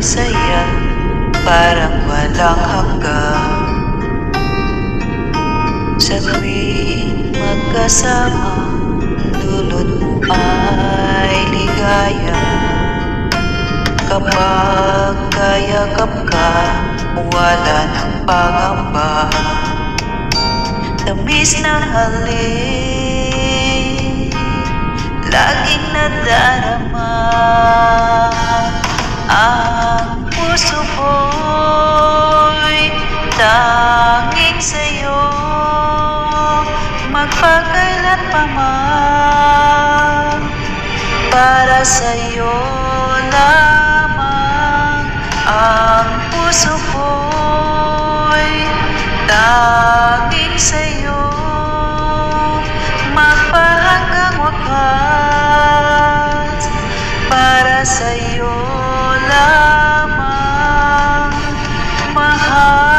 saya, parang walang hanggan. Sa tuwing magkasama, dulot mo ay ligaya. Kapag kayakap ka, wala ng pangamba. Tamis ng halik, laging nadarama. Ang puso ko'y tanging sa'yo, magpakailan pa man. Para sa'yo lamang ang puso ko'y tanging sa'yo, magpahanggang wakas. Para sa'yo lamang, mahal.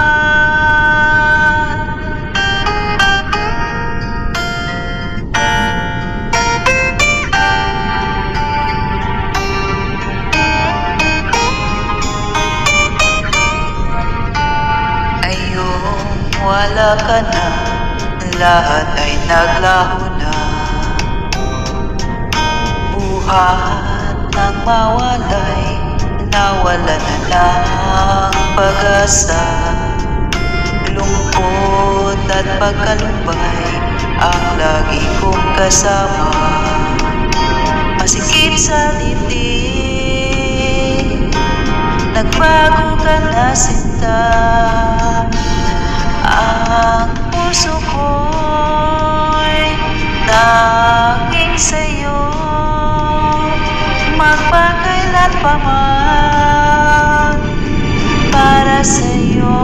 Ayong wala ka na, lahat ay naglaho na. Buhat ng mawalay, nawala na ng pag-asa. Lungkot at pagkalumbay ang lagi kong kasama. Masikip sa dibdib, nagbago ka na sinta. Ang puso ko'y tanging sa'yo, magpakailan pa man. Para sa'yo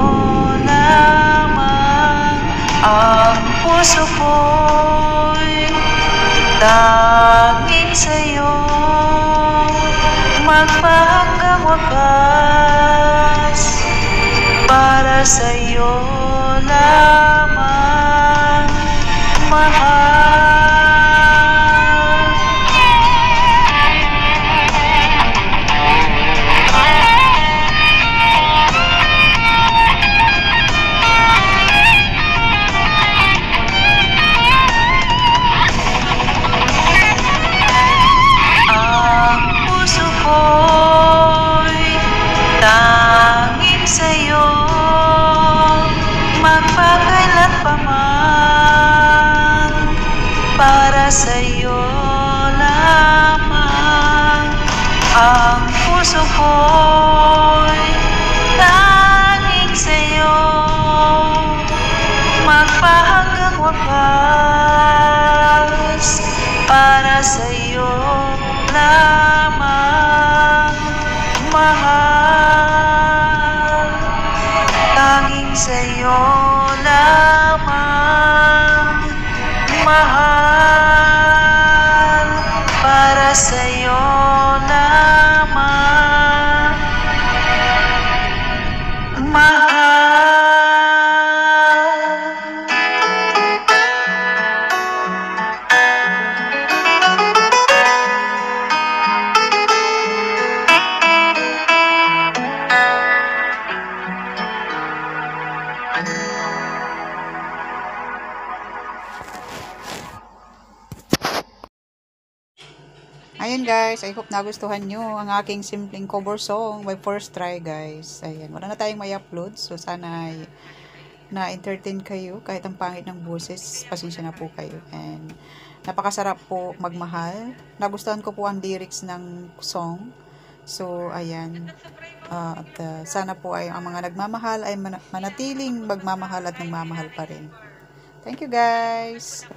lamang ang puso ko'y tanging sa'yo, magpahanggang wakas. Para sa'yo lamang, mahal. Ang puso ko'y tanging sa'yo, magpakailan pa man. Para sa'yo lamang ang puso ko'y tanging sa'yo, magpahanggang wakas. Para sa'yo lamang, mahal. Tanging sa'yo lamang, mahal. Para sa'yo lamang, mahal. Ayan guys, I hope nagustuhan nyo ang aking simpleng cover song by first try guys. Ayan, wala na tayong may upload. So sana ay na-entertain kayo kahit ang pangit ng boses. Pasensya na po kayo. And napakasarap po magmahal. Nagustuhan ko po ang lyrics ng song. So ayan. Sana po ay ang mga nagmamahal ay manatiling magmamahal at nagmamahal pa rin. Thank you guys!